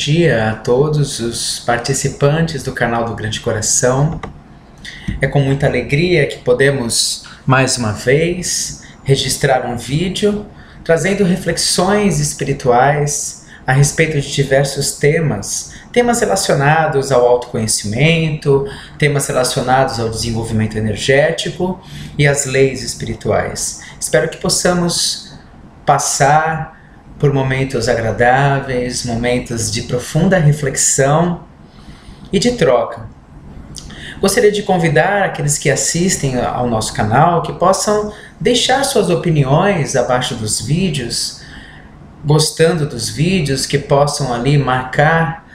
Dia a todos os participantes do canal do Grande Coração. É com muita alegria que podemos, mais uma vez, registrar um vídeo trazendo reflexões espirituais a respeito de diversos temas relacionados ao autoconhecimento, temas relacionados ao desenvolvimento energético e às leis espirituais. Espero que possamos passar por momentos agradáveis, momentos de profunda reflexão e de troca. Gostaria de convidar aqueles que assistem ao nosso canal que possam deixar suas opiniões abaixo dos vídeos, gostando dos vídeos, que possam ali marcar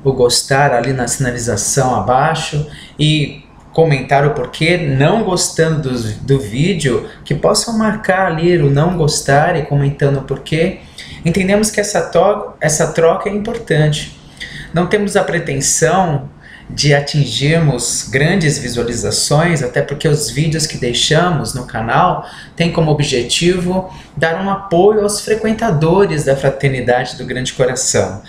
o gostar ali na sinalização abaixo e comentar o porquê não gostando do vídeo, que possam marcar ali o não gostar e comentando o porquê. Entendemos que essa troca é importante. Não temos a pretensão de atingirmos grandes visualizações, até porque os vídeos que deixamos no canal têm como objetivo dar um apoio aos frequentadores da Fraternidade do Grande Coração.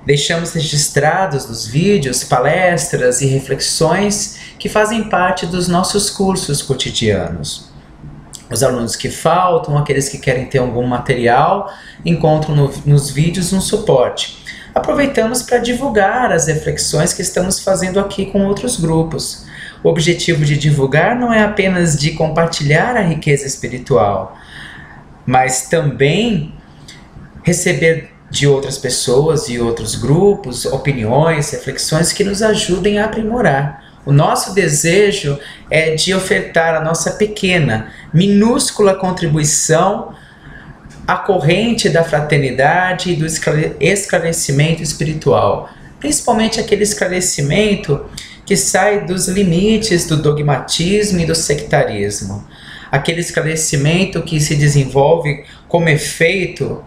Deixamos registrados nos vídeos palestras e reflexões que fazem parte dos nossos cursos cotidianos. Os alunos que faltam, aqueles que querem ter algum material, encontram nos vídeos um suporte. Aproveitamos para divulgar as reflexões que estamos fazendo aqui com outros grupos. O objetivo de divulgar não é apenas de compartilhar a riqueza espiritual, mas também receber de outras pessoas e outros grupos opiniões, reflexões que nos ajudem a aprimorar. O nosso desejo é de ofertar a nossa pequena, minúscula contribuição à corrente da fraternidade e do esclarecimento espiritual, principalmente aquele esclarecimento que sai dos limites do dogmatismo e do sectarismo, aquele esclarecimento que se desenvolve como efeito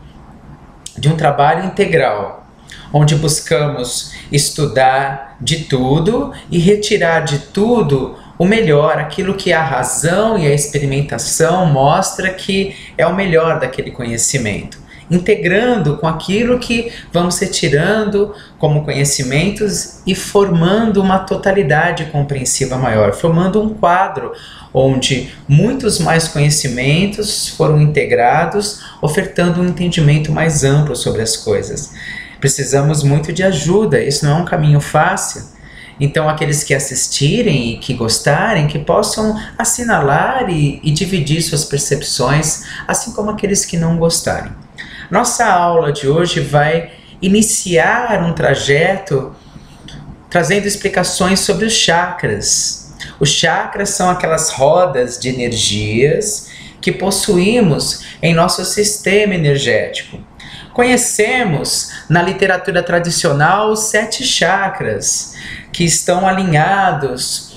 de um trabalho integral, onde buscamos estudar de tudo e retirar de tudo o melhor, aquilo que a razão e a experimentação mostra que é o melhor daquele conhecimento, integrando com aquilo que vamos retirando como conhecimentos e formando uma totalidade compreensiva maior, formando um quadro onde muitos mais conhecimentos foram integrados, ofertando um entendimento mais amplo sobre as coisas. Precisamos muito de ajuda, isso não é um caminho fácil. Então, aqueles que assistirem e que gostarem, que possam assinalar e dividir suas percepções, assim como aqueles que não gostarem. Nossa aula de hoje vai iniciar um trajeto trazendo explicações sobre os chakras. Os chakras são aquelas rodas de energias que possuímos em nosso sistema energético. Conhecemos na literatura tradicional os 7 chakras que estão alinhados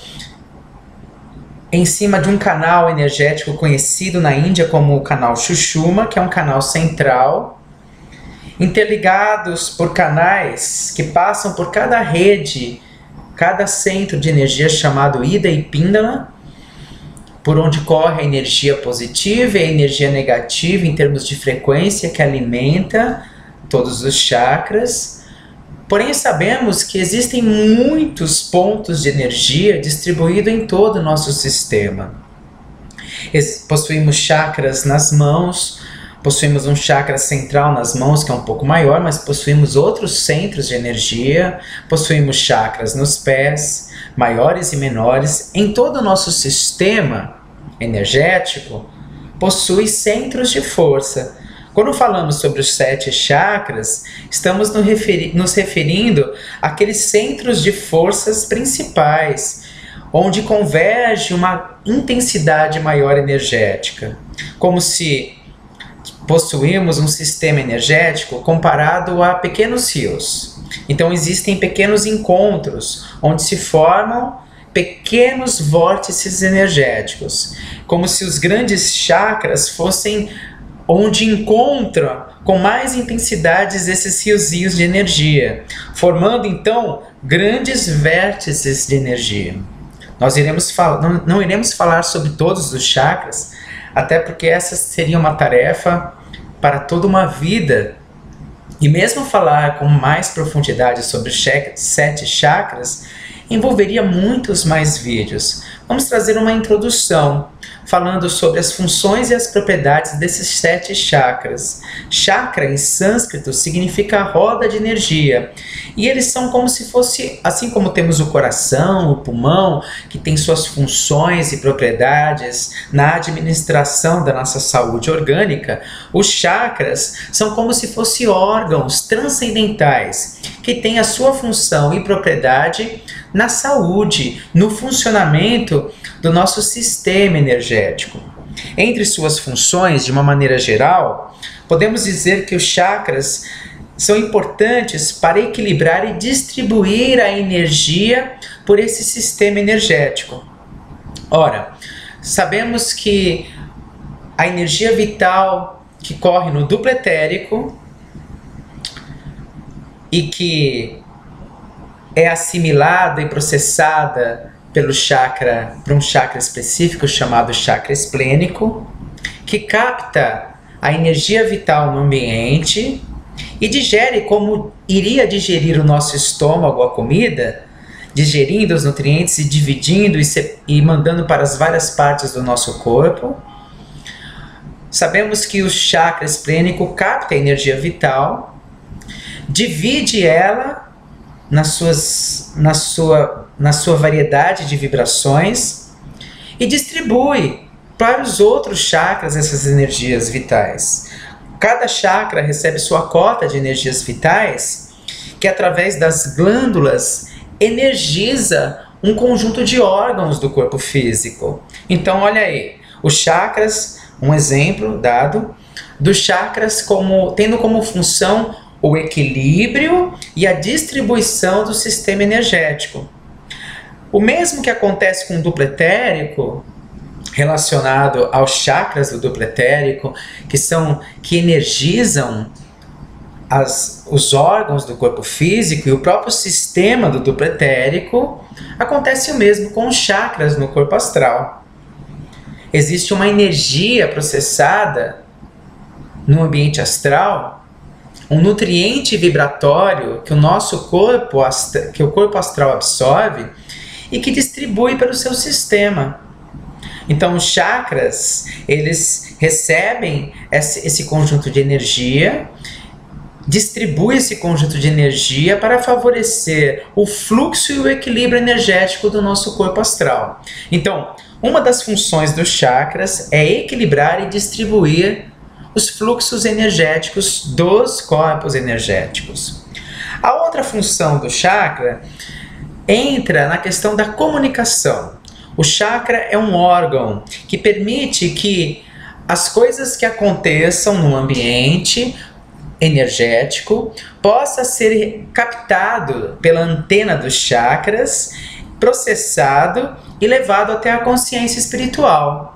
em cima de um canal energético conhecido na Índia como o canal Sushumna, que é um canal central, interligados por canais que passam por cada rede, cada centro de energia chamado Ida e Pindala, por onde corre a energia positiva e a energia negativa em termos de frequência que alimenta todos os chakras. Porém, sabemos que existem muitos pontos de energia distribuídos em todo o nosso sistema. Possuímos chakras nas mãos, possuímos um chakra central nas mãos, que é um pouco maior, mas possuímos outros centros de energia, possuímos chakras nos pés, maiores e menores. Em todo o nosso sistema energético, possui centros de força. Quando falamos sobre os 7 chakras, estamos nos referindo àqueles centros de forças principais, onde converge uma intensidade maior energética, como se possuímos um sistema energético comparado a pequenos rios. Então existem pequenos encontros, onde se formam pequenos vórtices energéticos, como se os grandes chakras fossem onde encontram com mais intensidades esses riozinhos de energia, formando então grandes vértices de energia. Nós não iremos falar sobre todos os chakras, até porque essa seria uma tarefa para toda uma vida E mesmo falar com mais profundidade sobre os 7 chakras envolveria muitos mais vídeos. Vamos trazer uma introdução falando sobre as funções e as propriedades desses 7 chakras. Chakra em sânscrito significa roda de energia. E eles são como se fosse, assim como temos o coração, o pulmão, que tem suas funções e propriedades na administração da nossa saúde orgânica, os chakras são como se fossem órgãos transcendentais, que têm a sua função e propriedade na saúde, no funcionamento do nosso sistema energético. Entre suas funções, de uma maneira geral, podemos dizer que os chakras são importantes para equilibrar e distribuir a energia por esse sistema energético. Ora, sabemos que a energia vital que corre no duplo etérico e que é assimilada e processada por um chakra específico chamado chakra esplênico, que capta a energia vital no ambiente e digere como iria digerir o nosso estômago a comida, digerindo os nutrientes e dividindo e mandando para as várias partes do nosso corpo. Sabemos que o chakra esplênico capta a energia vital, divide ela na sua variedade de vibrações e distribui para os outros chakras essas energias vitais. Cada chakra recebe sua cota de energias vitais que, através das glândulas, energiza um conjunto de órgãos do corpo físico. Então, olha aí, os chakras, um exemplo dado, dos chakras tendo como função o equilíbrio e a distribuição do sistema energético. O mesmo que acontece com o duplo etérico, relacionado aos chakras do duplo etérico, que energizam os órgãos do corpo físico e o próprio sistema do duplo etérico, acontece o mesmo com os chakras no corpo astral. Existe uma energia processada no ambiente astral, um nutriente vibratório que o corpo astral absorve e que distribui para o seu sistema. Então, os chakras, eles recebem esse conjunto de energia, distribuem esse conjunto de energia para favorecer o fluxo e o equilíbrio energético do nosso corpo astral. Então, uma das funções dos chakras é equilibrar e distribuir os fluxos energéticos dos corpos energéticos. A outra função do chakra entra na questão da comunicação. O chakra é um órgão que permite que as coisas que aconteçam no ambiente energético possa ser captado pela antena dos chakras, processado e levado até a consciência espiritual.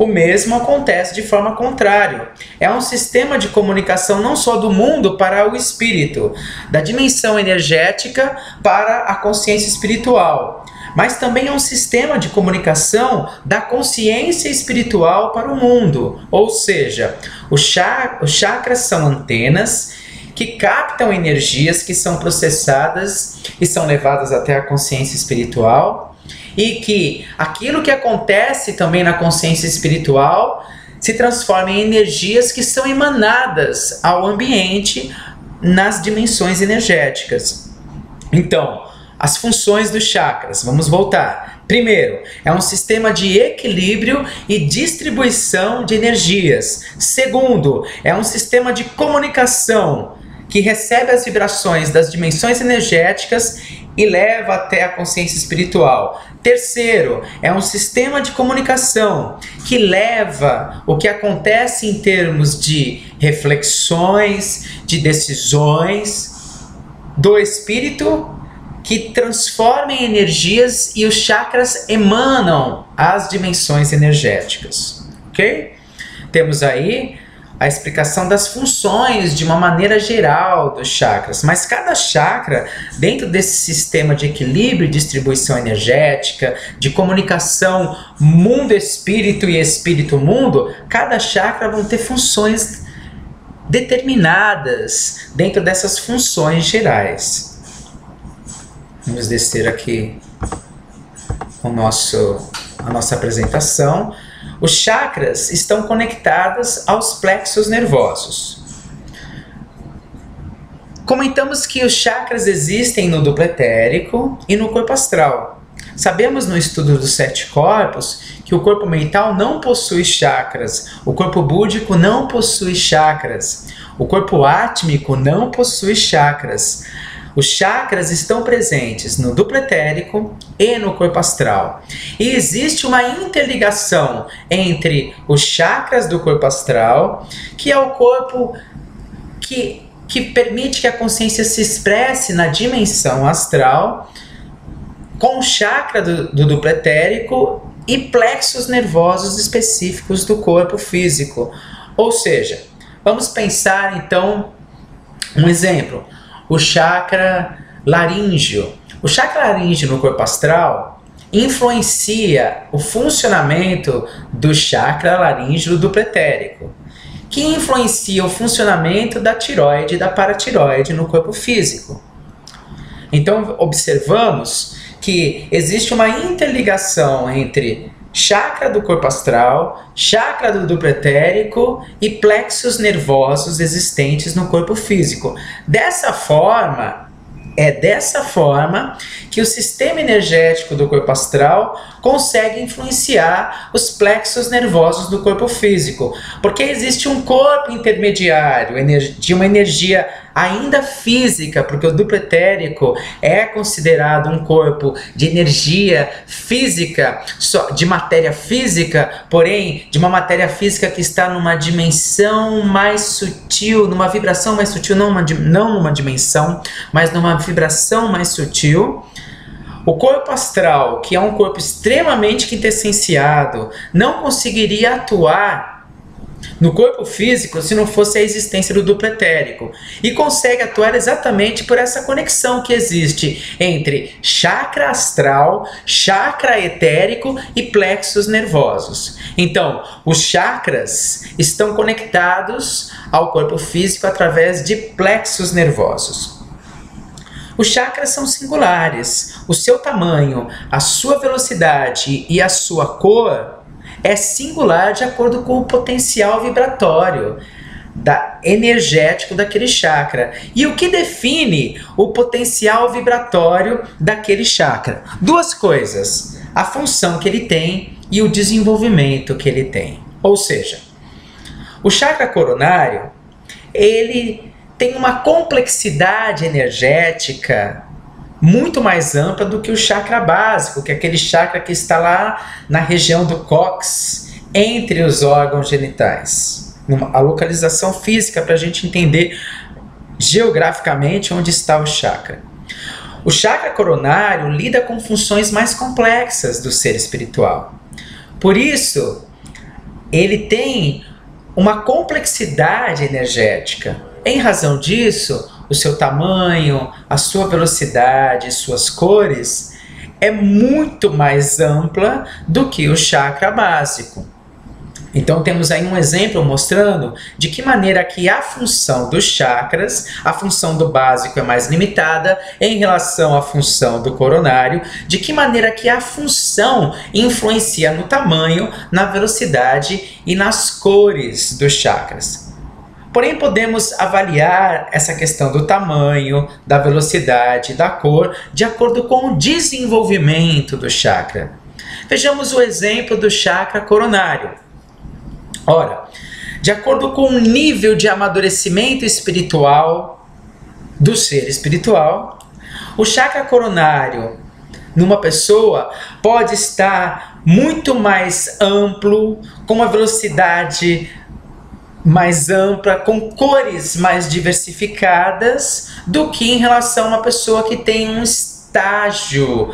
O mesmo acontece de forma contrária. É um sistema de comunicação não só do mundo para o espírito, da dimensão energética para a consciência espiritual, mas também é um sistema de comunicação da consciência espiritual para o mundo. Ou seja, os chakras são antenas que captam energias que são processadas e são levadas até a consciência espiritual, e que aquilo que acontece também na consciência espiritual se transforma em energias que são emanadas ao ambiente nas dimensões energéticas. Então, as funções dos chakras, vamos voltar. Primeiro, é um sistema de equilíbrio e distribuição de energias. Segundo, é um sistema de comunicação que recebe as vibrações das dimensões energéticas e leva até a consciência espiritual. Terceiro, é um sistema de comunicação que leva o que acontece em termos de reflexões, de decisões do espírito, que transforma em energias e os chakras emanam as dimensões energéticas. Ok? Temos aí a explicação das funções de uma maneira geral dos chakras, mas cada chakra, dentro desse sistema de equilíbrio e distribuição energética, de comunicação mundo-espírito e espírito-mundo, cada chakra vão ter funções determinadas dentro dessas funções gerais. Vamos descer aqui a nossa apresentação. Os chakras estão conectados aos plexos nervosos. Comentamos que os chakras existem no duplo etérico e no corpo astral. Sabemos no estudo dos 7 corpos que o corpo mental não possui chakras, o corpo búdico não possui chakras, o corpo átmico não possui chakras. Os chakras estão presentes no duplo etérico e no corpo astral. E existe uma interligação entre os chakras do corpo astral, que é o corpo que permite que a consciência se expresse na dimensão astral, com o chakra do duplo etérico e plexos nervosos específicos do corpo físico. Ou seja, vamos pensar então um exemplo. O chakra laríngeo. O chakra laríngeo no corpo astral influencia o funcionamento do chakra laríngeo do duplo etérico, que influencia o funcionamento da tireoide e da paratireoide no corpo físico. Então, observamos que existe uma interligação entre chakra do corpo astral, chakra do duplo etérico e plexos nervosos existentes no corpo físico. Dessa forma que o sistema energético do corpo astral consegue influenciar os plexos nervosos do corpo físico, porque existe um corpo intermediário de uma energia ainda física, porque o duplo etérico é considerado um corpo de energia física, de matéria física, porém de uma matéria física que está numa dimensão mais sutil, numa vibração mais sutil, não numa dimensão, mas numa vibração mais sutil. O corpo astral, que é um corpo extremamente quintessenciado, não conseguiria atuar no corpo físico se não fosse a existência do duplo etérico. E consegue atuar exatamente por essa conexão que existe entre chakra astral, chakra etérico e plexos nervosos. Então, os chakras estão conectados ao corpo físico através de plexos nervosos. Os chakras são singulares. O seu tamanho, a sua velocidade e a sua cor é singular de acordo com o potencial vibratório energético daquele chakra. E o que define o potencial vibratório daquele chakra? 2 coisas: a função que ele tem e o desenvolvimento que ele tem. Ou seja, o chakra coronário, ele tem uma complexidade energética muito mais ampla do que o chakra básico, que é aquele chakra que está lá na região do cóccix, entre os órgãos genitais. A localização física para a gente entender geograficamente onde está o chakra. O chakra coronário lida com funções mais complexas do ser espiritual. Por isso, ele tem uma complexidade energética. Em razão disso, o seu tamanho, a sua velocidade, suas cores é muito mais ampla do que o chakra básico. Então temos aí um exemplo mostrando de que maneira que a função dos chakras, a função do básico é mais limitada em relação à função do coronário, de que maneira que a função influencia no tamanho, na velocidade e nas cores dos chakras. Porém, podemos avaliar essa questão do tamanho, da velocidade, da cor, de acordo com o desenvolvimento do chakra. Vejamos o exemplo do chakra coronário. Ora, de acordo com o nível de amadurecimento espiritual do ser espiritual, o chakra coronário numa pessoa pode estar muito mais amplo, com uma velocidade mais ampla, com cores mais diversificadas do que em relação a uma pessoa que tem um estágio,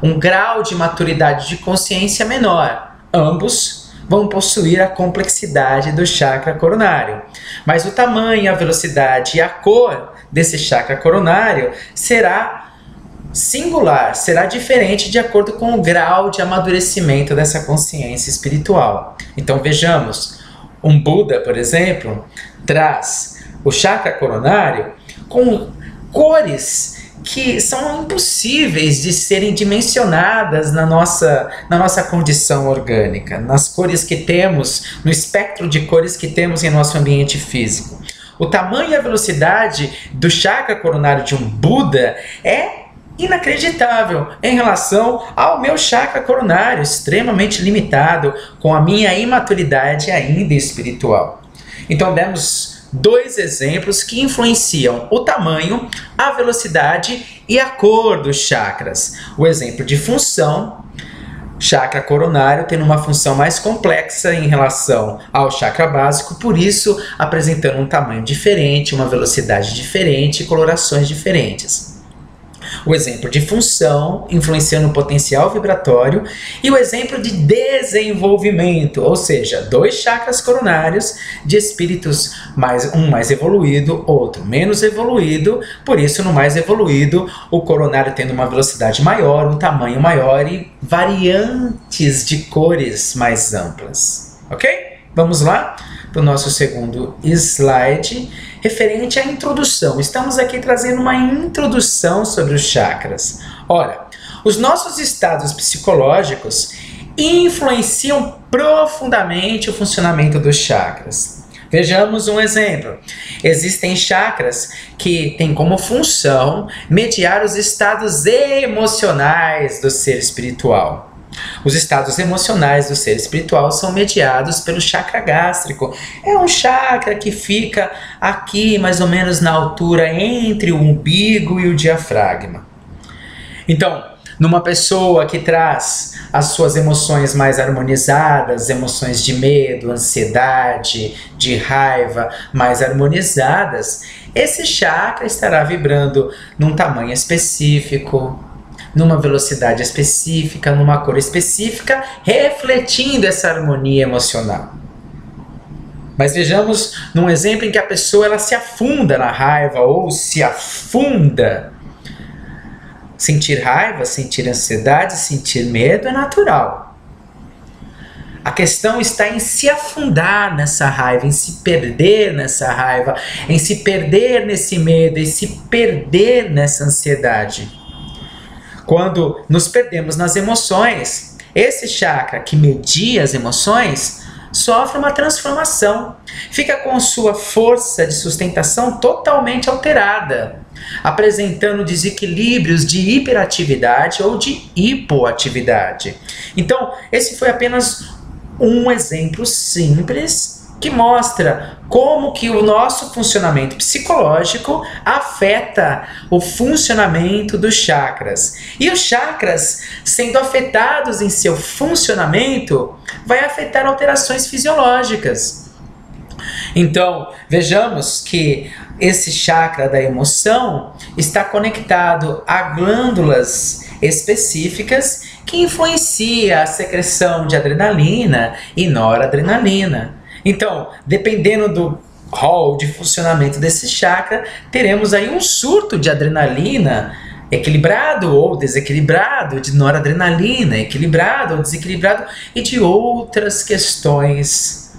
um grau de maturidade de consciência menor. Ambos vão possuir a complexidade do chakra coronário, mas o tamanho, a velocidade e a cor desse chakra coronário será singular, será diferente de acordo com o grau de amadurecimento dessa consciência espiritual. Então vejamos, um Buda, por exemplo, traz o chakra coronário com cores que são impossíveis de serem dimensionadas na nossa condição orgânica, nas cores que temos, no espectro de cores que temos em nosso ambiente físico. O tamanho e a velocidade do chakra coronário de um Buda é inacreditável em relação ao meu chakra coronário, extremamente limitado, com a minha imaturidade ainda espiritual. Então demos 2 exemplos que influenciam o tamanho, a velocidade e a cor dos chakras. O exemplo de função, chakra coronário tendo uma função mais complexa em relação ao chakra básico, por isso apresentando um tamanho diferente, uma velocidade diferente e colorações diferentes. O exemplo de função, influenciando o potencial vibratório, e o exemplo de desenvolvimento, ou seja, 2 chakras coronários de espíritos, um mais evoluído, outro menos evoluído, por isso no mais evoluído, o coronário tendo uma velocidade maior, um tamanho maior e variantes de cores mais amplas. Ok? Vamos lá para o nosso segundo slide, referente à introdução. Estamos aqui trazendo uma introdução sobre os chakras. Ora, os nossos estados psicológicos influenciam profundamente o funcionamento dos chakras. Vejamos um exemplo. Existem chakras que têm como função mediar os estados emocionais do ser espiritual. Os estados emocionais do ser espiritual são mediados pelo chakra gástrico. É um chakra que fica aqui, mais ou menos na altura entre o umbigo e o diafragma. Então, numa pessoa que traz as suas emoções mais harmonizadas, emoções de medo, ansiedade, de raiva mais harmonizadas, esse chakra estará vibrando num tamanho específico, numa velocidade específica, numa cor específica, refletindo essa harmonia emocional. Mas vejamos num exemplo em que a pessoa ela se afunda na raiva ou se afunda. Sentir raiva, sentir ansiedade, sentir medo é natural. A questão está em se afundar nessa raiva, em se perder nessa raiva, em se perder nesse medo, em se perder nessa ansiedade. Quando nos perdemos nas emoções, esse chakra que media as emoções sofre uma transformação. Fica com sua força de sustentação totalmente alterada, apresentando desequilíbrios de hiperatividade ou de hipoatividade. Então, esse foi apenas um exemplo simples que mostra como que o nosso funcionamento psicológico afeta o funcionamento dos chakras. E os chakras, sendo afetados em seu funcionamento, vai afetar alterações fisiológicas. Então, vejamos que esse chakra da emoção está conectado a glândulas específicas que influenciam a secreção de adrenalina e noradrenalina. Então, dependendo do rol de funcionamento desse chakra, teremos aí um surto de adrenalina equilibrado ou desequilibrado, de noradrenalina equilibrado ou desequilibrado e de outras questões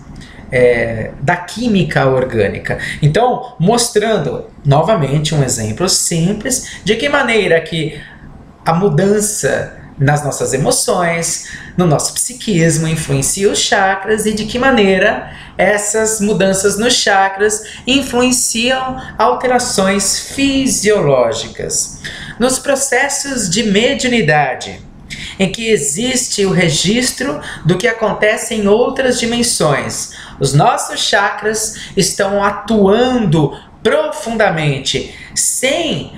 da química orgânica. Então, mostrando novamente um exemplo simples de que maneira que a mudança nas nossas emoções, no nosso psiquismo, influencia os chakras e de que maneira essas mudanças nos chakras influenciam alterações fisiológicas. Nos processos de mediunidade, em que existe o registro do que acontece em outras dimensões, os nossos chakras estão atuando profundamente. Sem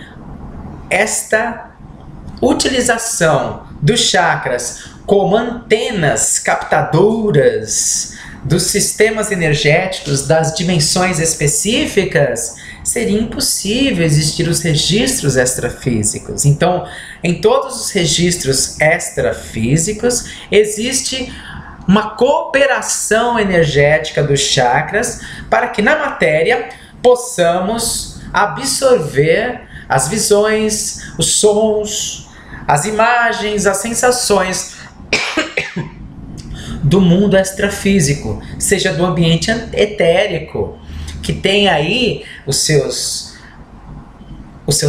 esta utilização dos chakras como antenas captadoras dos sistemas energéticos das dimensões específicas, seria impossível existir os registros extrafísicos. Então, em todos os registros extrafísicos, existe uma cooperação energética dos chakras para que na matéria possamos absorver as visões, os sons, as imagens, as sensações do mundo extrafísico, seja do ambiente etérico, que tem aí os seus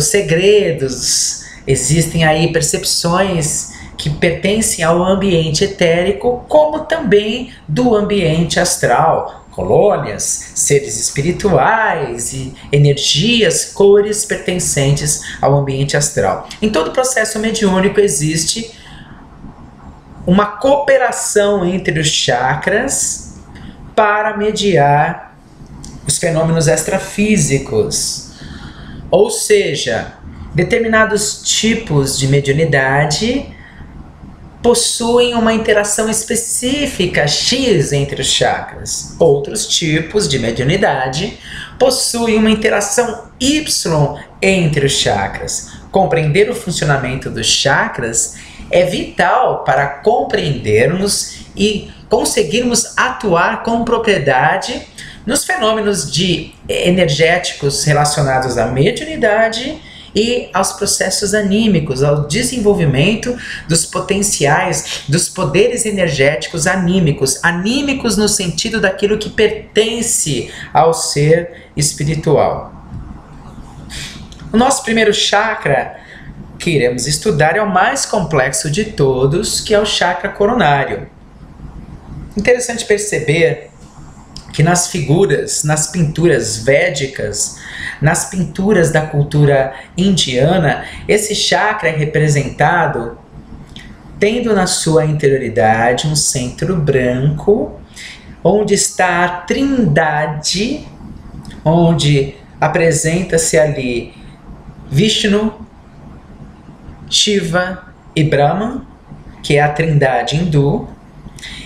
segredos, existem aí percepções que pertencem ao ambiente etérico, como também do ambiente astral, colônias, seres espirituais e energias, cores pertencentes ao ambiente astral. Em todo processo mediúnico existe uma cooperação entre os chakras para mediar os fenômenos extrafísicos. Ou seja, determinados tipos de mediunidade possuem uma interação específica X entre os chakras. Outros tipos de mediunidade possuem uma interação Y entre os chakras. Compreender o funcionamento dos chakras é vital para compreendermos e conseguirmos atuar com propriedade nos fenômenos energéticos relacionados à mediunidade e aos processos anímicos, ao desenvolvimento dos potenciais, dos poderes energéticos anímicos. Anímicos no sentido daquilo que pertence ao ser espiritual. O nosso primeiro chakra que iremos estudar é o mais complexo de todos, que é o chakra coronário. Interessante perceber que nas figuras, nas pinturas védicas, nas pinturas da cultura indiana, esse chakra é representado tendo na sua interioridade um centro branco, onde está a Trindade, onde apresenta-se ali Vishnu, Shiva e Brahman, que é a Trindade hindu,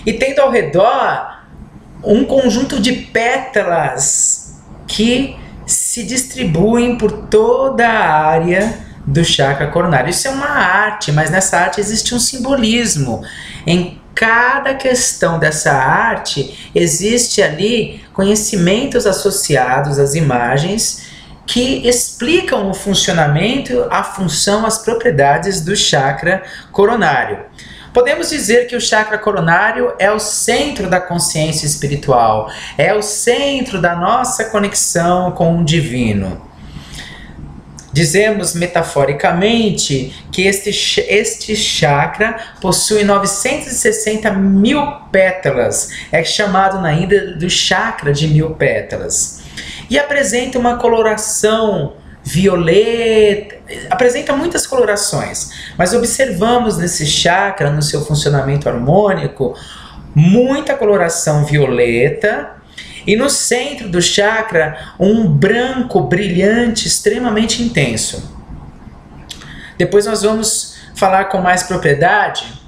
e tendo ao redor um conjunto de pétalas que se distribuem por toda a área do chakra coronário. Isso é uma arte, mas nessa arte existe um simbolismo. Em cada questão dessa arte existe ali conhecimentos associados às imagens que explicam o funcionamento, a função, as propriedades do chakra coronário. Podemos dizer que o chakra coronário é o centro da consciência espiritual, é o centro da nossa conexão com o divino. Dizemos metaforicamente que este chakra possui 960 mil pétalas, é chamado na Índia do chakra de 1000 pétalas, e apresenta uma coloração violeta, apresenta muitas colorações, mas observamos nesse chakra, no seu funcionamento harmônico, muita coloração violeta, e no centro do chakra um branco brilhante extremamente intenso. Depois nós vamos falar com mais propriedade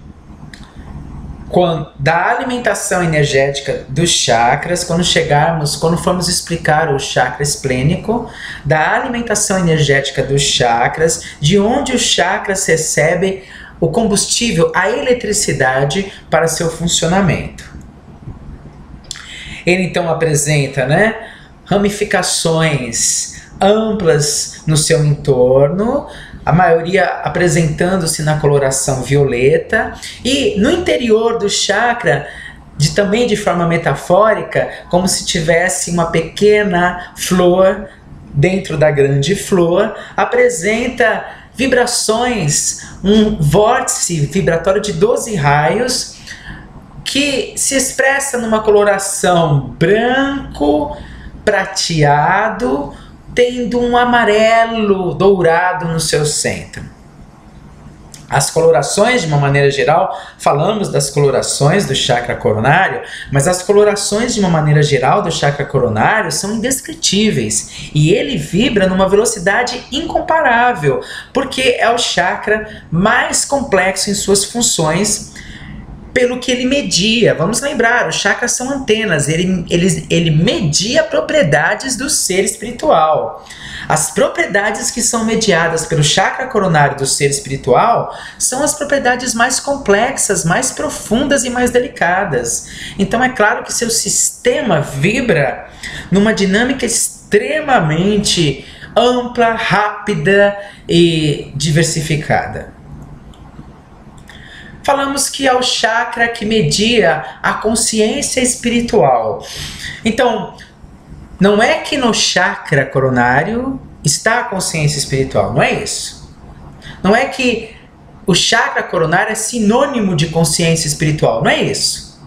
da alimentação energética dos chakras, quando formos explicar o chakra esplênico, da alimentação energética dos chakras, de onde os chakras recebem o combustível, a eletricidade para seu funcionamento. Ele então apresenta, ramificações amplas no seu entorno, a maioria apresentando-se na coloração violeta, e no interior do chakra, também de forma metafórica, como se tivesse uma pequena flor dentro da grande flor, apresenta vibrações, um vórtice vibratório de 12 raios, que se expressa numa coloração branco, prateado, tendo um amarelo dourado no seu centro. As colorações, de uma maneira geral, falamos das colorações do chakra coronário, mas as colorações, de uma maneira geral, do chakra coronário são indescritíveis, e ele vibra numa velocidade incomparável, porque é o chakra mais complexo em suas funções, pelo que ele media. Vamos lembrar, os chakras são antenas, ele media propriedades do ser espiritual. As propriedades que são mediadas pelo chakra coronário do ser espiritual são as propriedades mais complexas, mais profundas e mais delicadas. Então é claro que seu sistema vibra numa dinâmica extremamente ampla, rápida e diversificada. Falamos que é o chakra que media a consciência espiritual. Então, Não é que no chakra coronário está a consciência espiritual, não é isso. Não é que o chakra coronário é sinônimo de consciência espiritual, não é isso.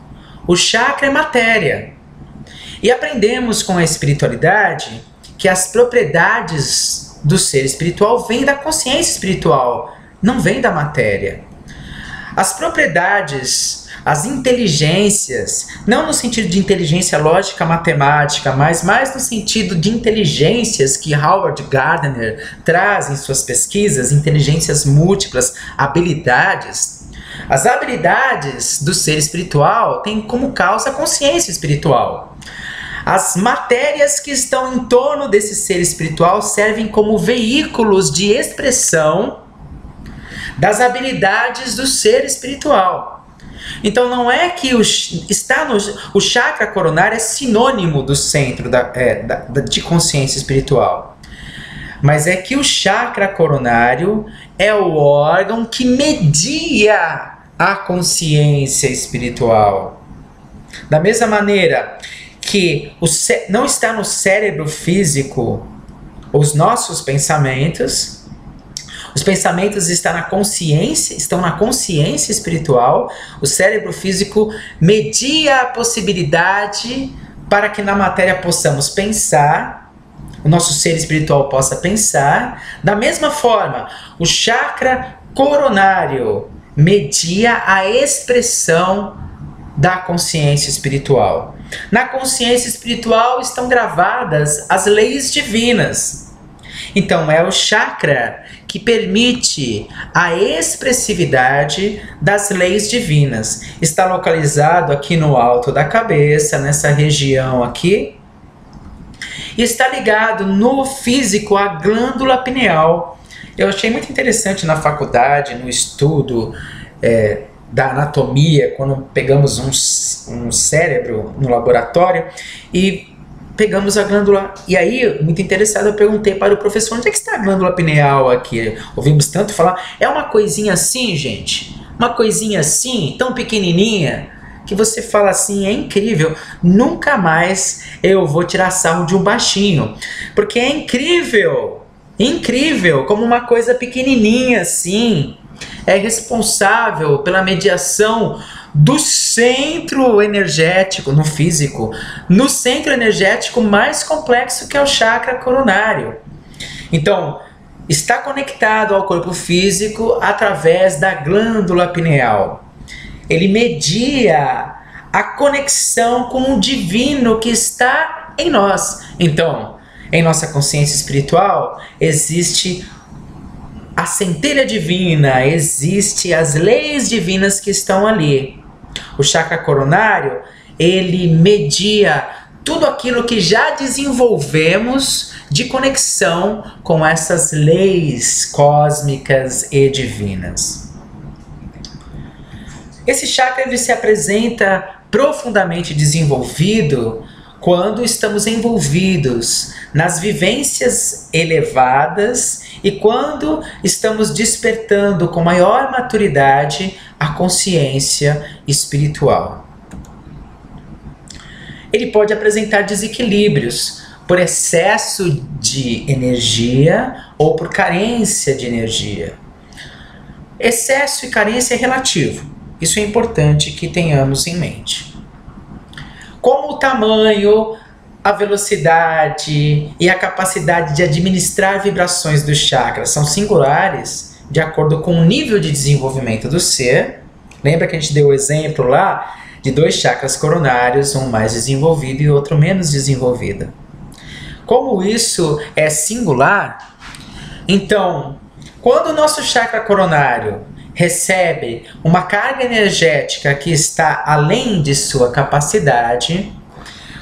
O chakra é matéria. E aprendemos com a espiritualidade que as propriedades do ser espiritual vêm da consciência espiritual, não vêm da matéria. As propriedades, as inteligências, não no sentido de inteligência lógica matemática, mas mais no sentido de inteligências que Howard Gardner traz em suas pesquisas, inteligências múltiplas, habilidades. As habilidades do ser espiritual têm como causa a consciência espiritual. As matérias que estão em torno desse ser espiritual servem como veículos de expressão das habilidades do ser espiritual. Então não é que o chakra coronário é sinônimo do centro de consciência espiritual, mas é que o chakra coronário é o órgão que media a consciência espiritual. Da mesma maneira que não está no cérebro físico os nossos pensamentos. Os pensamentos estão na consciência espiritual. O cérebro físico media a possibilidade para que na matéria possamos pensar, o nosso ser espiritual possa pensar. Da mesma forma, o chakra coronário media a expressão da consciência espiritual. Na consciência espiritual estão gravadas as leis divinas. Então é o chakra que permite a expressividade das leis divinas. Está localizado aqui no alto da cabeça, nessa região aqui. E está ligado no físico à glândula pineal. Eu achei muito interessante na faculdade, no estudo da anatomia, quando pegamos um cérebro no laboratório e pegamos a glândula, e aí, muito interessado, eu perguntei para o professor, onde é que está a glândula pineal aqui? Ouvimos tanto falar, é uma coisinha assim, gente, uma coisinha assim, tão pequenininha, que você fala assim, é incrível, nunca mais eu vou tirar sarro de um baixinho, porque é incrível como uma coisa pequenininha assim, é responsável pela mediação do centro energético, no físico, no centro energético mais complexo que é o chakra coronário. Então, está conectado ao corpo físico através da glândula pineal. Ele media a conexão com o divino que está em nós. Então, em nossa consciência espiritual, existe a centelha divina, existe as leis divinas que estão ali. O chakra coronário, ele media tudo aquilo que já desenvolvemos de conexão com essas leis cósmicas e divinas. Esse chakra ele se apresenta profundamente desenvolvido quando estamos envolvidos nas vivências elevadas e quando estamos despertando com maior maturidade a consciência espiritual. Ele pode apresentar desequilíbrios por excesso de energia ou por carência de energia. Excesso e carência é relativo. Isso é importante que tenhamos em mente. Como o tamanho, a velocidade e a capacidade de administrar vibrações dos chakras são singulares de acordo com o nível de desenvolvimento do ser. Lembra que a gente deu o exemplo lá de 2 chakras coronários, um mais desenvolvido e outro menos desenvolvido. Como isso é singular, então, quando o nosso chakra coronário recebe uma carga energética que está além de sua capacidade,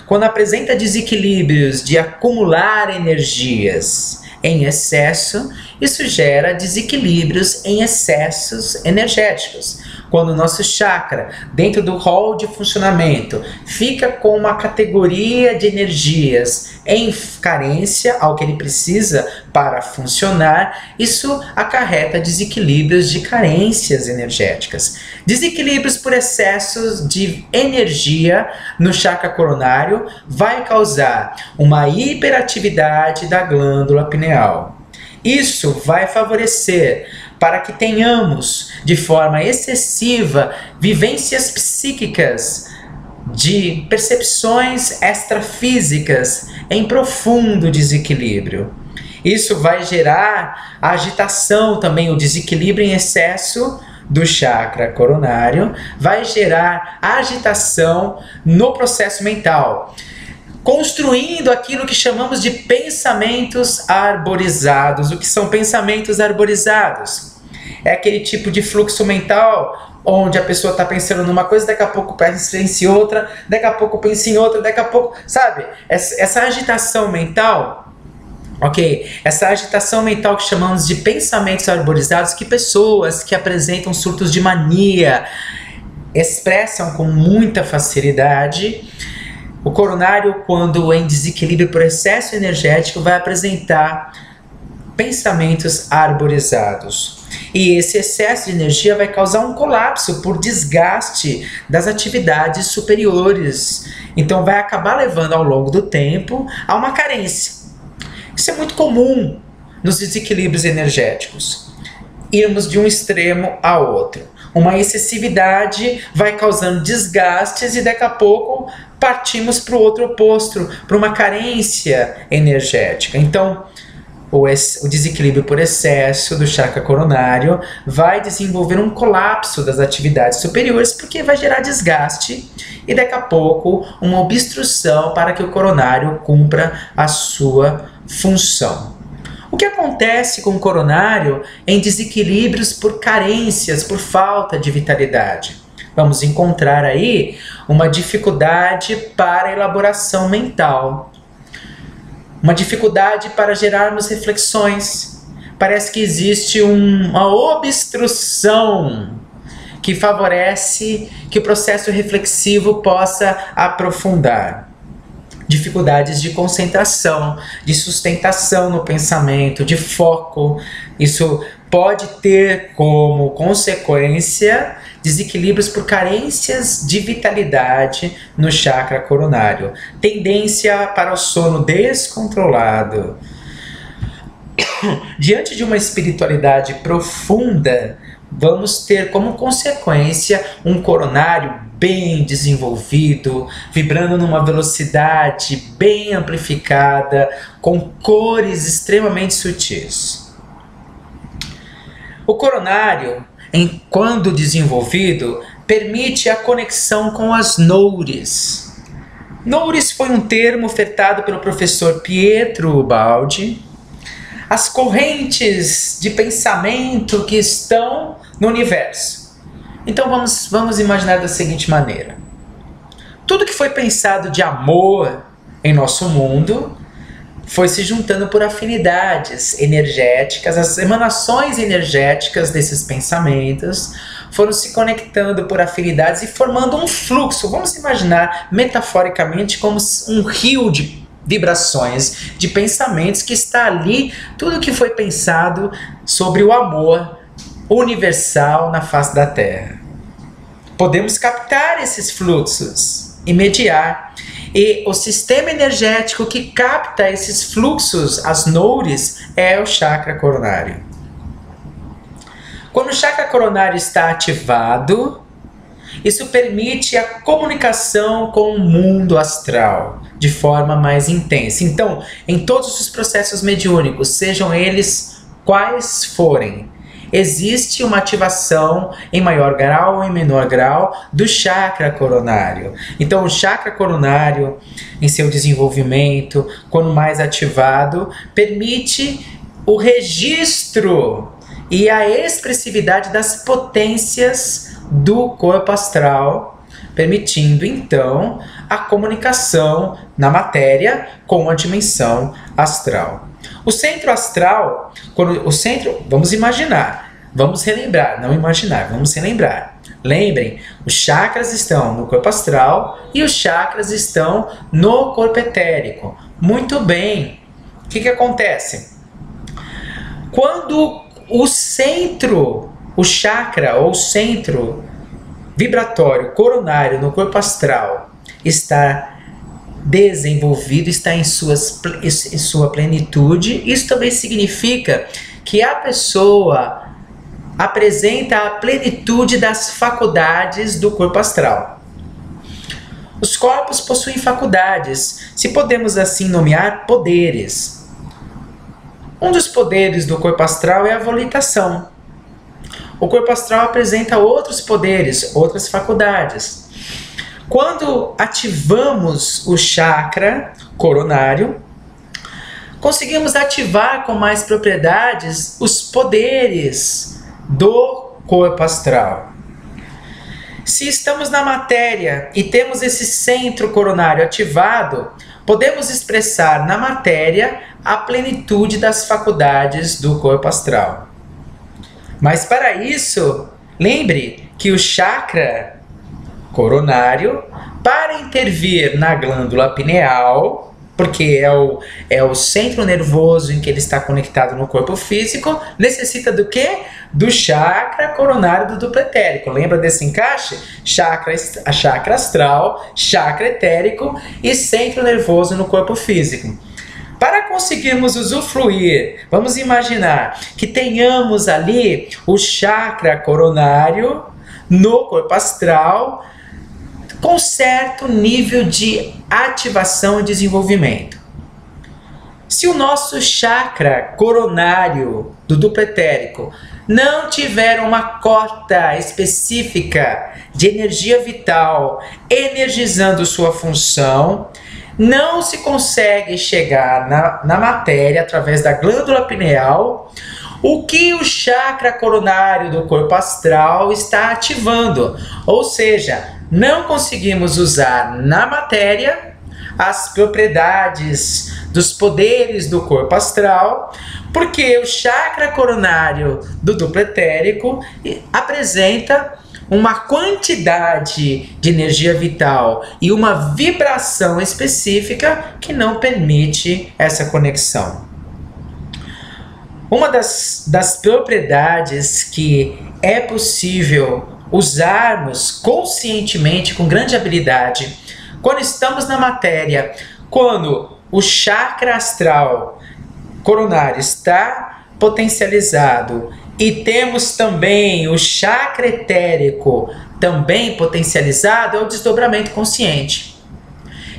quando apresenta desequilíbrios de acumular energias em excesso, isso gera desequilíbrios em excessos energéticos. quando o nosso chakra, dentro do hall de funcionamento, fica com uma categoria de energias em carência ao que ele precisa para funcionar, isso acarreta desequilíbrios de carências energéticas. Desequilíbrios por excessos de energia no chakra coronário vai causar uma hiperatividade da glândula pineal. Isso vai favorecer para que tenhamos, de forma excessiva, vivências psíquicas de percepções extrafísicas em profundo desequilíbrio. Isso vai gerar agitação também, o desequilíbrio em excesso do chakra coronário vai gerar agitação no processo mental, construindo aquilo que chamamos de pensamentos arborizados. O que são pensamentos arborizados? É aquele tipo de fluxo mental onde a pessoa está pensando numa coisa, daqui a pouco pensa em outra, daqui a pouco pensa em outra, daqui a pouco... Sabe? Essa agitação mental, ok? Essa agitação mental que chamamos de pensamentos arborizados, que pessoas que apresentam surtos de mania expressam com muita facilidade. O coronário, quando em desequilíbrio por excesso energético, vai apresentar pensamentos arborizados. E esse excesso de energia vai causar um colapso por desgaste das atividades superiores. Então vai acabar levando ao longo do tempo a uma carência. Isso é muito comum nos desequilíbrios energéticos. Irmos de um extremo a outro. Uma excessividade vai causando desgastes e daqui a pouco partimos para o outro oposto, para uma carência energética. Então, o desequilíbrio por excesso do chakra coronário vai desenvolver um colapso das atividades superiores, porque vai gerar desgaste e daqui a pouco uma obstrução para que o coronário cumpra a sua função. O que acontece com o coronário em desequilíbrios por carências, por falta de vitalidade? Vamos encontrar aí uma dificuldade para a elaboração mental. Uma dificuldade para gerarmos reflexões. Parece que existe uma obstrução que favorece que o processo reflexivo possa aprofundar. Dificuldades de concentração, de sustentação no pensamento, de foco. Isso pode ter como consequência desequilíbrios por carências de vitalidade no chakra coronário. Tendência para o sono descontrolado. Diante de uma espiritualidade profunda, vamos ter como consequência um coronário bem desenvolvido, vibrando numa velocidade bem amplificada, com cores extremamente sutis. O coronário, quando desenvolvido, permite a conexão com as noures. Noures foi um termo ofertado pelo professor Pietro Baldi. As correntes de pensamento que estão no universo. Então vamos imaginar da seguinte maneira. Tudo que foi pensado de amor em nosso mundo foi se juntando por afinidades energéticas, as emanações energéticas desses pensamentos foram se conectando por afinidades e formando um fluxo. Vamos imaginar metaforicamente como um rio de vibrações, de pensamentos que está ali, tudo que foi pensado sobre o amor universal na face da Terra. Podemos captar esses fluxos e mediar. E o sistema energético que capta esses fluxos, as noures, é o chakra coronário. Quando o chakra coronário está ativado, isso permite a comunicação com o mundo astral de forma mais intensa. Então, em todos os processos mediúnicos, sejam eles quais forem, existe uma ativação em maior grau ou em menor grau do chakra coronário. Então, o chakra coronário, em seu desenvolvimento, quando mais ativado, permite o registro e a expressividade das potências do corpo astral, permitindo, então, a comunicação na matéria com a dimensão astral. O centro astral, vamos imaginar, Vamos relembrar, não imaginar, vamos relembrar. Lembrem, os chakras estão no corpo astral e os chakras estão no corpo etérico. Muito bem. O que acontece? Quando o centro, o chakra ou centro vibratório coronário no corpo astral está desenvolvido, está em sua plenitude, isso também significa que a pessoa apresenta a plenitude das faculdades do corpo astral. Os corpos possuem faculdades, se podemos assim nomear, poderes. Um dos poderes do corpo astral é a volitação. O corpo astral apresenta outros poderes, outras faculdades. Quando ativamos o chakra coronário, conseguimos ativar com mais propriedades os poderes do corpo astral. Se estamos na matéria e temos esse centro coronário ativado, podemos expressar na matéria a plenitude das faculdades do corpo astral. Mas para isso, lembre que o chakra coronário, para intervir na glândula pineal, porque é o centro nervoso em que ele está conectado no corpo físico, necessita do quê? Do chakra coronário do duplo etérico. Lembra desse encaixe? Chakra astral, chakra etérico e centro nervoso no corpo físico. Para conseguirmos usufruir, vamos imaginar que tenhamos ali o chakra coronário no corpo astral com certo nível de ativação e desenvolvimento. Se o nosso chakra coronário do duplo etérico não tiver uma cota específica de energia vital energizando sua função, não se consegue chegar na matéria através da glândula pineal o que o chakra coronário do corpo astral está ativando. Ou seja, não conseguimos usar na matéria as propriedades dos poderes do corpo astral, porque o chakra coronário do duplo etérico apresenta uma quantidade de energia vital e uma vibração específica que não permite essa conexão. Uma das propriedades que é possível usarmos conscientemente, com grande habilidade, quando estamos na matéria, quando o chakra astral coronário está potencializado e temos também o chakra etérico também potencializado, é o desdobramento consciente.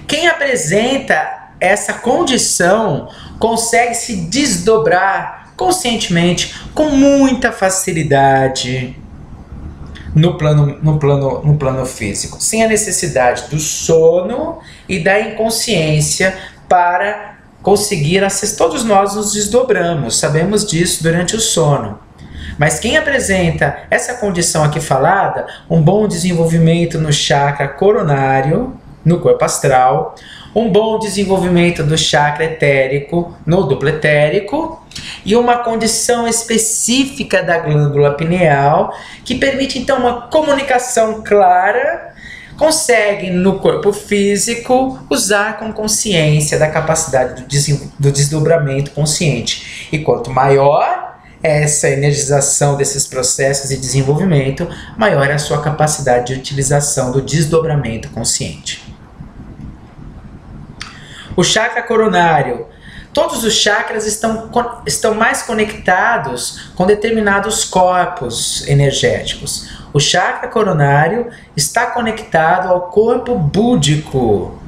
Quem apresenta essa condição consegue se desdobrar conscientemente com muita facilidade no plano físico, sem a necessidade do sono e da inconsciência para conseguir acessar. Todos nós nos desdobramos, sabemos disso durante o sono. Mas quem apresenta essa condição aqui falada, um bom desenvolvimento no chakra coronário, no corpo astral, um bom desenvolvimento do chakra etérico no duplo etérico e uma condição específica da glândula pineal que permite então uma comunicação clara, consegue no corpo físico usar com consciência da capacidade do desdobramento consciente. E quanto maior essa energização desses processos de desenvolvimento, maior é a sua capacidade de utilização do desdobramento consciente. O chakra coronário. Todos os chakras estão mais conectados com determinados corpos energéticos. O chakra coronário está conectado ao corpo búdico.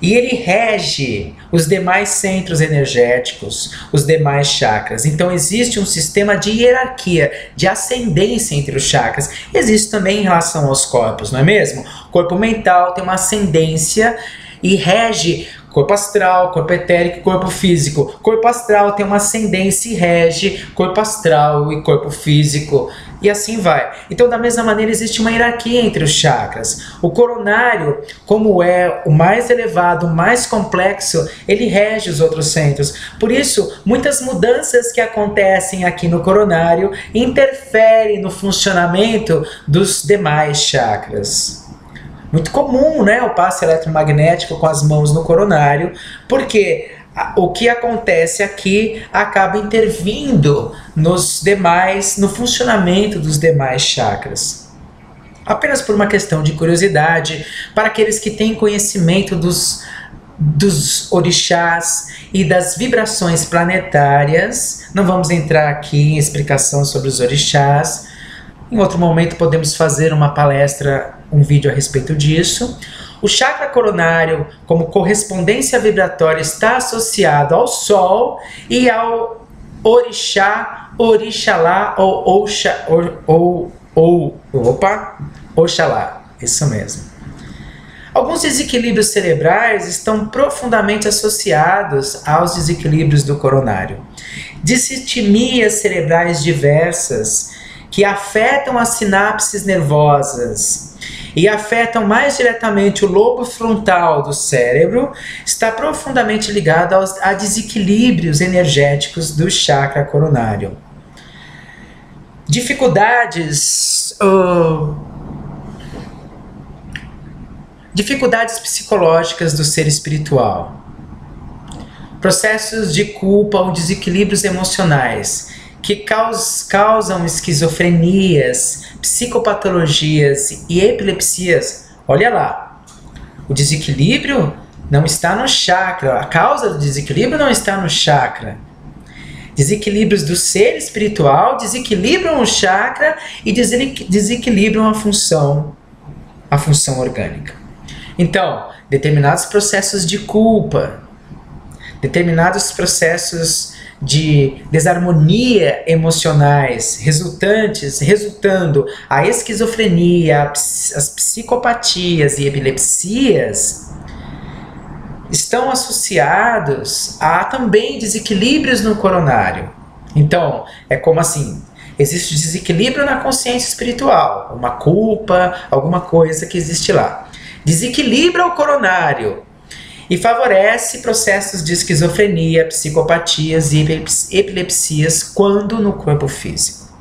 E ele rege os demais centros energéticos, os demais chakras. Então existe um sistema de hierarquia, de ascendência entre os chakras. Existe também em relação aos corpos, não é mesmo? O corpo mental tem uma ascendência e rege corpo astral, corpo etérico e corpo físico. Corpo astral tem uma ascendência e rege corpo astral e corpo físico, e assim vai. Então, da mesma maneira, existe uma hierarquia entre os chakras. O coronário, como é o mais elevado, o mais complexo, ele rege os outros centros. Por isso, muitas mudanças que acontecem aqui no coronário interferem no funcionamento dos demais chakras. Muito comum, né, o passe eletromagnético com as mãos no coronário, porque o que acontece aqui acaba intervindo nos demais, no funcionamento dos demais chakras. Apenas por uma questão de curiosidade, para aqueles que têm conhecimento dos orixás e das vibrações planetárias, não vamos entrar aqui em explicação sobre os orixás. Em outro momento podemos fazer uma palestra, um vídeo a respeito disso. O chakra coronário, como correspondência vibratória, está associado ao Sol e ao Orixá, Orixalá ou Oxalá. Isso mesmo. Alguns desequilíbrios cerebrais estão profundamente associados aos desequilíbrios do coronário. Dissitemias cerebrais diversas que afetam as sinapses nervosas e afetam mais diretamente o lobo frontal do cérebro, está profundamente ligado a desequilíbrios energéticos do chakra coronário. Dificuldades psicológicas do ser espiritual. Processos de culpa ou desequilíbrios emocionais que causam esquizofrenias, psicopatologias e epilepsias. Olha lá, o desequilíbrio não está no chakra, a causa do desequilíbrio não está no chakra. Desequilíbrios do ser espiritual desequilibram o chakra e desequilibram a função orgânica. Então, determinados processos de culpa, determinados processos de desarmonia emocionais resultando a esquizofrenia, as psicopatias e epilepsias estão associados a também desequilíbrios no coronário. Então, é como assim, existe desequilíbrio na consciência espiritual, uma culpa, alguma coisa que existe lá. Desequilibra o coronário e favorece processos de esquizofrenia, psicopatias e epilepsias quando no corpo físico.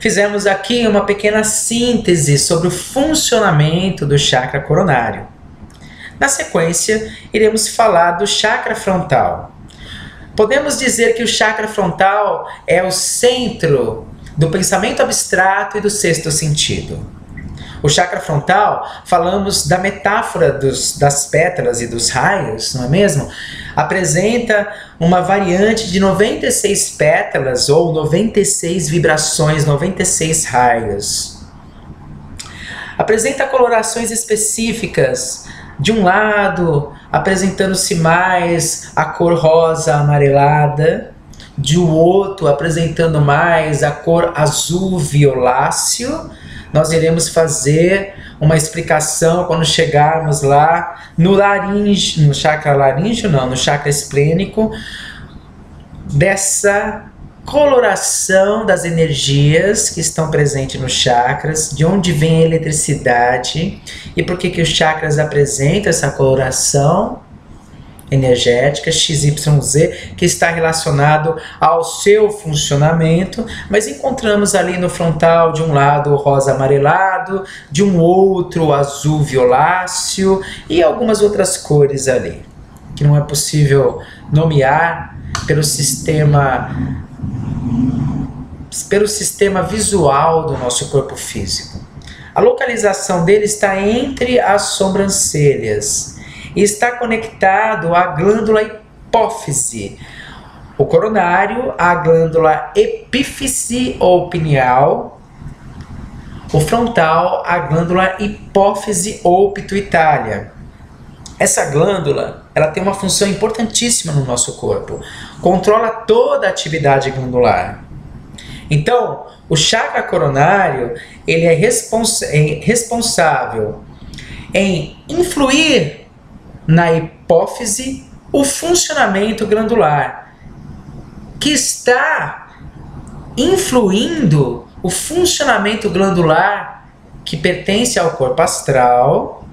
Fizemos aqui uma pequena síntese sobre o funcionamento do chakra coronário. Na sequência, iremos falar do chakra frontal. Podemos dizer que o chakra frontal é o centro do pensamento abstrato e do sexto sentido. O chakra frontal, falamos da metáfora das pétalas e dos raios, não é mesmo? Apresenta uma variante de 96 pétalas ou 96 vibrações, 96 raios. Apresenta colorações específicas. De um lado, apresentando-se mais a cor rosa amarelada, de outro, apresentando mais a cor azul violáceo. Nós iremos fazer uma explicação quando chegarmos lá no chakra laríngeo, não, no chakra esplênico, dessa coloração das energias que estão presentes nos chakras, de onde vem a eletricidade e por que os chakras apresentam essa coloração energética XYZ, que está relacionado ao seu funcionamento, mas encontramos ali no frontal de um lado o rosa amarelado, de um outro o azul violáceo e algumas outras cores ali, que não é possível nomear pelo sistema visual do nosso corpo físico. A localização dele está entre as sobrancelhas e está conectado à glândula hipófise, o coronário, a glândula epífise ou pineal, o frontal, a glândula hipófise ou pituitária. Essa glândula, ela tem uma função importantíssima no nosso corpo, controla toda a atividade glandular. Então, o chakra coronário, ele é responsável em influir na hipófise o funcionamento glandular, que está influindo o funcionamento glandular que pertence ao corpo astral.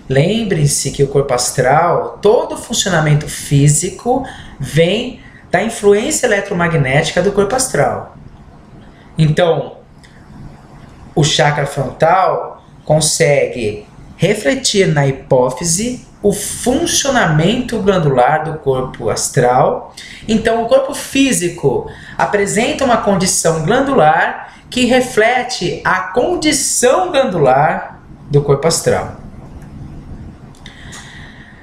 Lembre-se que o corpo astral, todo o funcionamento físico vem da influência eletromagnética do corpo astral. Então, o chakra frontal consegue refletir na hipófise o funcionamento glandular do corpo astral. Então, o corpo físico apresenta uma condição glandular que reflete a condição glandular do corpo astral.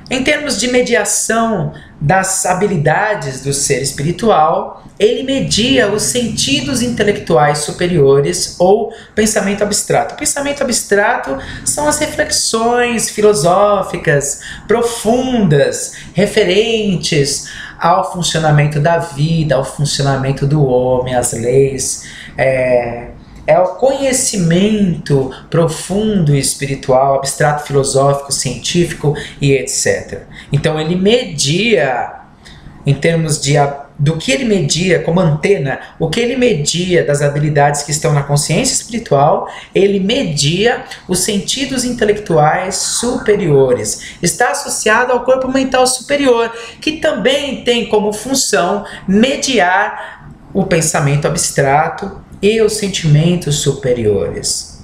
Em termos de mediação das habilidades do ser espiritual, ele media os sentidos intelectuais superiores ou pensamento abstrato. O pensamento abstrato são as reflexões filosóficas profundas, referentes ao funcionamento da vida, ao funcionamento do homem, às leis, é o conhecimento profundo, espiritual, abstrato, filosófico, científico e etc. Então ele media, em termos do que ele media como antena, o que ele media das habilidades que estão na consciência espiritual, ele media os sentidos intelectuais superiores. Está associado ao corpo mental superior, que também tem como função mediar o pensamento abstrato e os sentimentos superiores.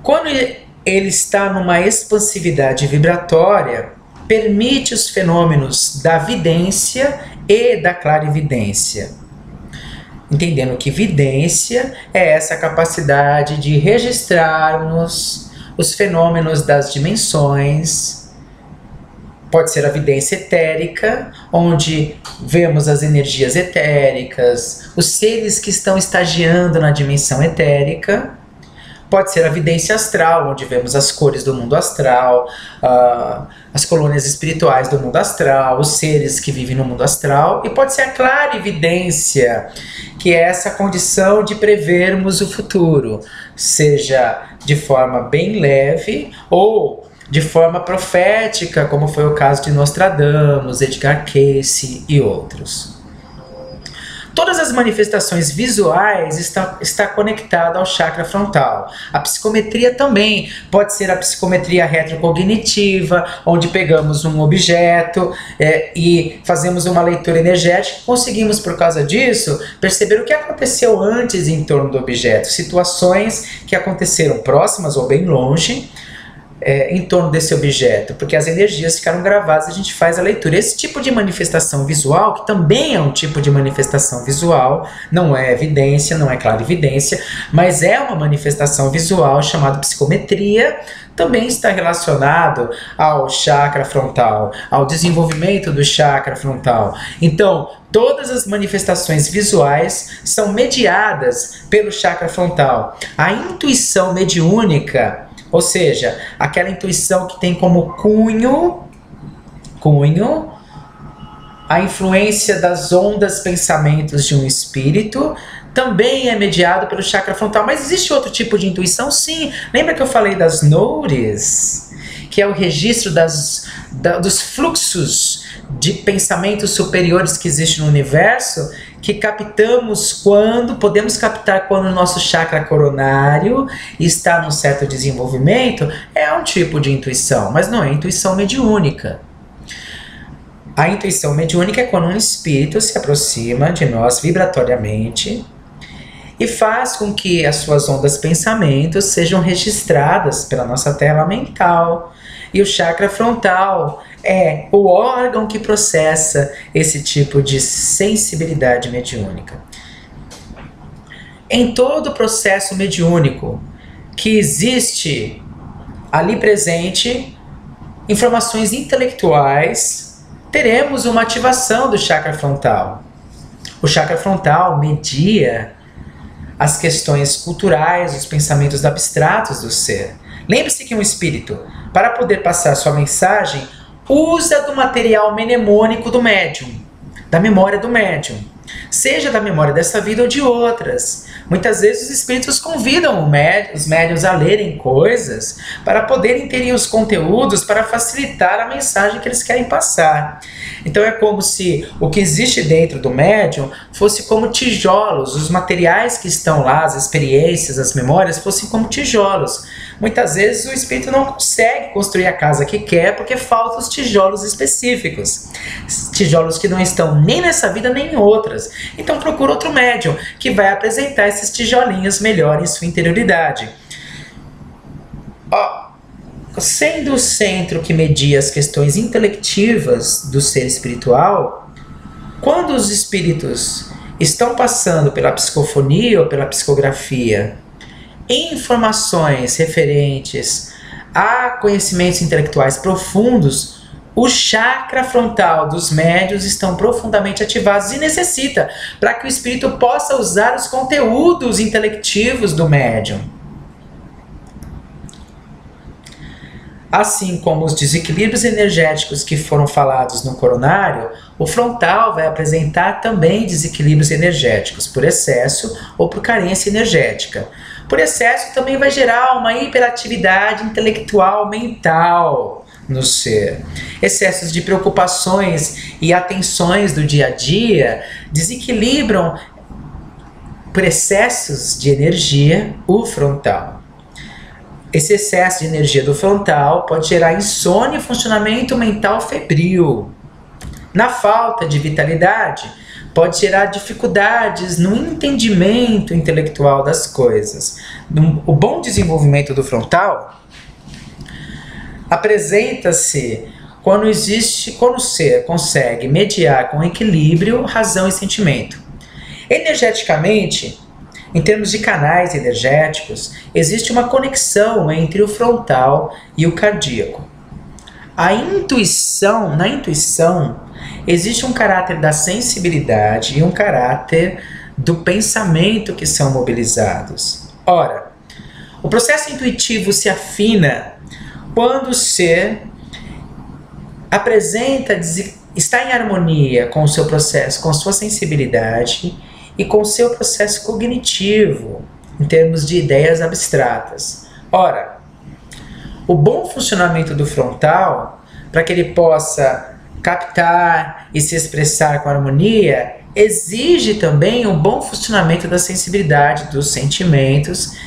Quando ele está numa expansividade vibratória, permite os fenômenos da vidência e da clarividência. Entendendo que vidência é essa capacidade de registrarmos os fenômenos das dimensões. Pode ser a vidência etérica, onde vemos as energias etéricas, os seres que estão estagiando na dimensão etérica. Pode ser a vidência astral, onde vemos as cores do mundo astral, as colônias espirituais do mundo astral, os seres que vivem no mundo astral. E pode ser a clarividência, que é essa condição de prevermos o futuro, seja de forma bem leve ou de forma profética, como foi o caso de Nostradamus, Edgar Cayce e outros. Todas as manifestações visuais está conectada ao chakra frontal. A psicometria também pode ser a psicometria retrocognitiva, onde pegamos um objeto e fazemos uma leitura energética. Conseguimos, por causa disso, perceber o que aconteceu antes em torno do objeto, situações que aconteceram próximas ou bem longe, em torno desse objeto, porque as energias ficaram gravadas e a gente faz a leitura. Esse tipo de manifestação visual, que também é um tipo de manifestação visual, não é evidência, não é clarividência, mas é uma manifestação visual chamada psicometria, também está relacionado ao chakra frontal, ao desenvolvimento do chakra frontal. Então, todas as manifestações visuais são mediadas pelo chakra frontal. A intuição mediúnica, ou seja, aquela intuição que tem como cunho a influência das ondas pensamentos de um espírito, também é mediado pelo chakra frontal. Mas existe outro tipo de intuição? Sim. Lembra que eu falei das nodes? Que é o registro dos fluxos de pensamentos superiores que existem no universo, que podemos captar quando o nosso chakra coronário está num certo desenvolvimento. É um tipo de intuição, mas não é intuição mediúnica. A intuição mediúnica é quando um espírito se aproxima de nós vibratoriamente e faz com que as suas ondas pensamentos sejam registradas pela nossa tela mental. E o chakra frontal é o órgão que processa esse tipo de sensibilidade mediúnica. Em todo o processo mediúnico que existe ali presente informações intelectuais, teremos uma ativação do chakra frontal. O chakra frontal media as questões culturais, os pensamentos abstratos do ser. Lembre-se que um espírito, para poder passar sua mensagem, usa do material mnemônico do médium, da memória do médium. seja da memória dessa vida ou de outras. Muitas vezes os espíritos convidam os médiuns a lerem coisas para poderem terem os conteúdos para facilitar a mensagem que eles querem passar. Então é como se o que existe dentro do médium fosse como tijolos, os materiais que estão lá, as experiências, as memórias, fossem como tijolos. Muitas vezes o espírito não consegue construir a casa que quer porque faltam os tijolos específicos. Tijolos que não estão nem nessa vida nem em outras. Então procura outro médium que vai apresentar esses tijolinhos melhor em sua interioridade. Sendo o centro que media as questões intelectivas do ser espiritual, quando os espíritos estão passando pela psicofonia ou pela psicografia informações referentes a conhecimentos intelectuais profundos, o chakra frontal dos médiuns estão profundamente ativados e necessita para que o espírito possa usar os conteúdos intelectivos do médium. Assim como os desequilíbrios energéticos que foram falados no coronário, o frontal vai apresentar também desequilíbrios energéticos por excesso ou por carência energética. Por excesso também vai gerar uma hiperatividade intelectual mental no ser. Excessos de preocupações e atenções do dia a dia desequilibram por excessos de energia o frontal. Esse excesso de energia do frontal pode gerar insônia e funcionamento mental febril. Na falta de vitalidade, pode gerar dificuldades no entendimento intelectual das coisas. O bom desenvolvimento do frontal apresenta-se quando o ser consegue mediar com equilíbrio razão e sentimento. Energeticamente, em termos de canais energéticos, existe uma conexão entre o frontal e o cardíaco. Na intuição, existe um caráter da sensibilidade e um caráter do pensamento que são mobilizados. Ora, o processo intuitivo se afina quando o ser está em harmonia com o seu processo, com sua sensibilidade e com o seu processo cognitivo, em termos de ideias abstratas. Ora, o bom funcionamento do frontal, para que ele possa captar e se expressar com harmonia, exige também um bom funcionamento da sensibilidade, dos sentimentos.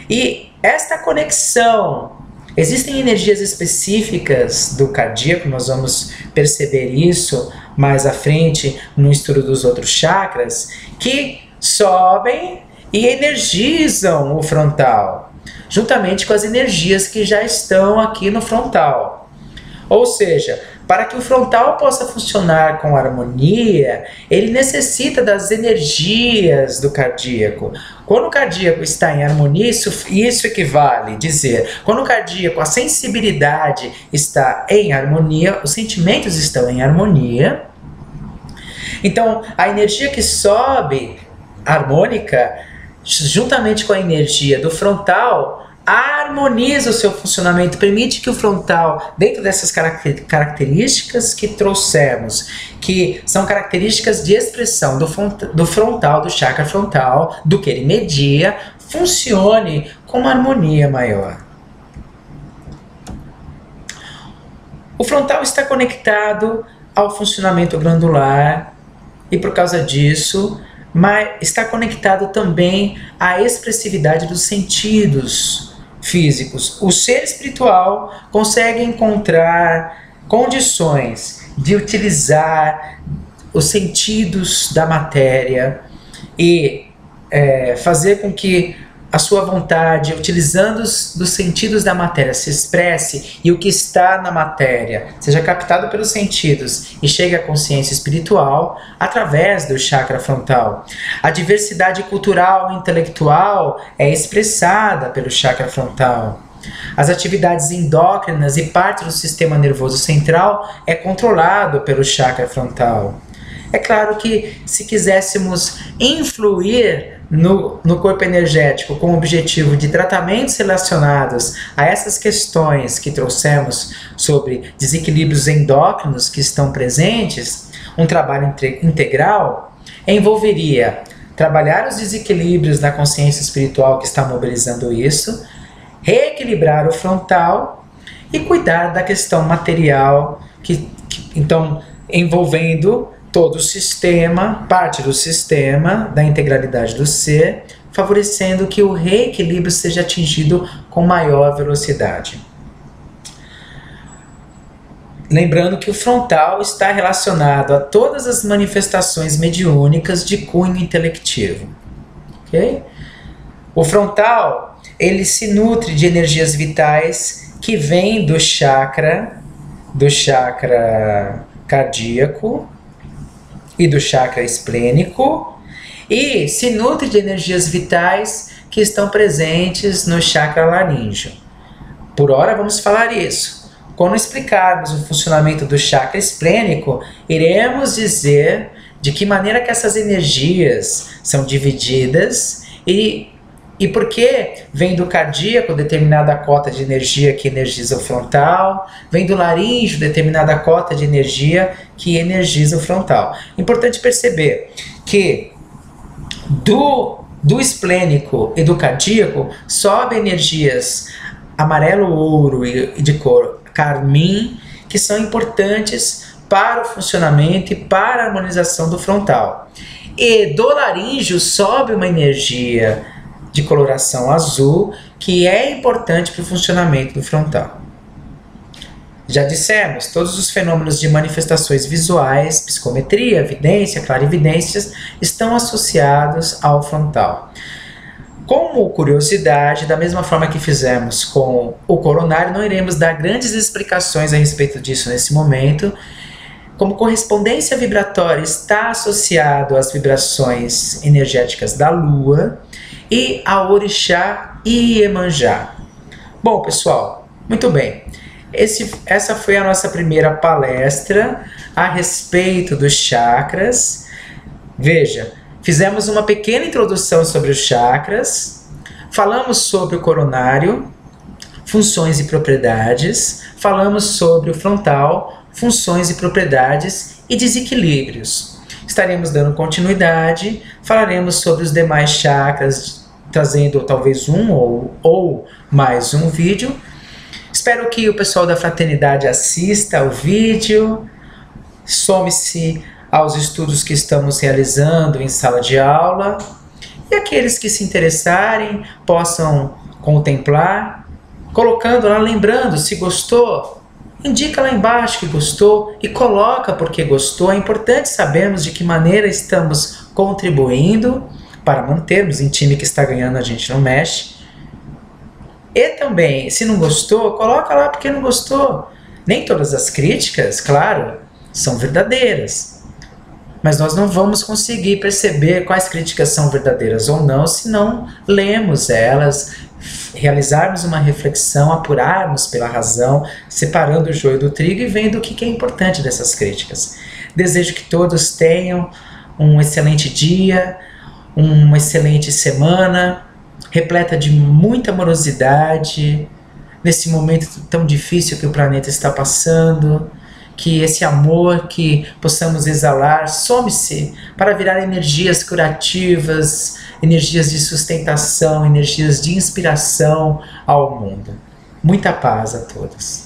E esta conexão, existem energias específicas do cardíaco, nós vamos perceber isso mais à frente no estudo dos outros chakras, que sobem e energizam o frontal, juntamente com as energias que já estão aqui no frontal. Ou seja, para que o frontal possa funcionar com harmonia, ele necessita das energias do cardíaco. Quando o cardíaco está em harmonia, isso equivale a dizer, quando o cardíaco, a sensibilidade está em harmonia, os sentimentos estão em harmonia. Então, a energia que sobe harmônica, juntamente com a energia do frontal, harmoniza o seu funcionamento, permite que o frontal, dentro dessas características que trouxemos, que são características de expressão do frontal, do chakra frontal, do que ele media, funcione com uma harmonia maior. O frontal está conectado ao funcionamento glandular e, por causa disso, está conectado também à expressividade dos sentidos físicos. O ser espiritual consegue encontrar condições de utilizar os sentidos da matéria e fazer com que a sua vontade, utilizando dos sentidos da matéria, se expresse e o que está na matéria seja captado pelos sentidos e chegue à consciência espiritual através do chakra frontal. A diversidade cultural e intelectual é expressada pelo chakra frontal. As atividades endócrinas e parte do sistema nervoso central é controlado pelo chakra frontal. É claro que se quiséssemos influir no corpo energético com o objetivo de tratamentos relacionados a essas questões que trouxemos sobre desequilíbrios endócrinos que estão presentes, um trabalho integral, envolveria trabalhar os desequilíbrios na consciência espiritual que está mobilizando isso, reequilibrar o frontal e cuidar da questão material, então envolvendo todo o sistema, parte do sistema, da integralidade do ser, favorecendo que o reequilíbrio seja atingido com maior velocidade. Lembrando que o frontal está relacionado a todas as manifestações mediúnicas de cunho intelectivo. Okay? O frontal, ele se nutre de energias vitais que vêm do chakra cardíaco e do chakra esplênico, e se nutre de energias vitais que estão presentes no chakra laríngeo. Por hora vamos falar isso. Quando explicarmos o funcionamento do chakra esplênico, iremos dizer de que maneira que essas energias são divididas e por que vem do cardíaco determinada cota de energia que energiza o frontal, vem do laríngeo determinada cota de energia que energiza o frontal. Importante perceber que do esplênico e do cardíaco sobe energias amarelo-ouro e de cor carmim, que são importantes para o funcionamento e para a harmonização do frontal. E do laríngeo sobe uma energia de coloração azul, que é importante para o funcionamento do frontal. Já dissemos, todos os fenômenos de manifestações visuais, psicometria, evidência, clarividências, estão associados ao frontal. Como curiosidade, da mesma forma que fizemos com o coronário, não iremos dar grandes explicações a respeito disso nesse momento. Como correspondência vibratória está associado às vibrações energéticas da Lua e ao orixá Iemanjá. Bom, pessoal, muito bem. Essa foi a nossa primeira palestra a respeito dos chakras. Veja, fizemos uma pequena introdução sobre os chakras, falamos sobre o coronário, funções e propriedades, falamos sobre o frontal, funções e propriedades e desequilíbrios. Estaremos dando continuidade, falaremos sobre os demais chakras, trazendo talvez um ou mais um vídeo. Espero que o pessoal da fraternidade assista ao vídeo, some-se aos estudos que estamos realizando em sala de aula, e aqueles que se interessarem possam contemplar, colocando lá, lembrando, se gostou, indica lá embaixo que gostou e coloca porque gostou. É importante sabermos de que maneira estamos contribuindo para mantermos em time que está ganhando, a gente não mexe. E também, se não gostou, coloca lá porque não gostou. Nem todas as críticas, claro, são verdadeiras. Mas nós não vamos conseguir perceber quais críticas são verdadeiras ou não se não lemos elas, realizarmos uma reflexão, apurarmos pela razão, separando o joio do trigo e vendo o que é importante dessas críticas. Desejo que todos tenham um excelente dia, uma excelente semana, repleta de muita amorosidade, nesse momento tão difícil que o planeta está passando. Que esse amor que possamos exalar some-se para virar energias curativas, energias de sustentação, energias de inspiração ao mundo. Muita paz a todos.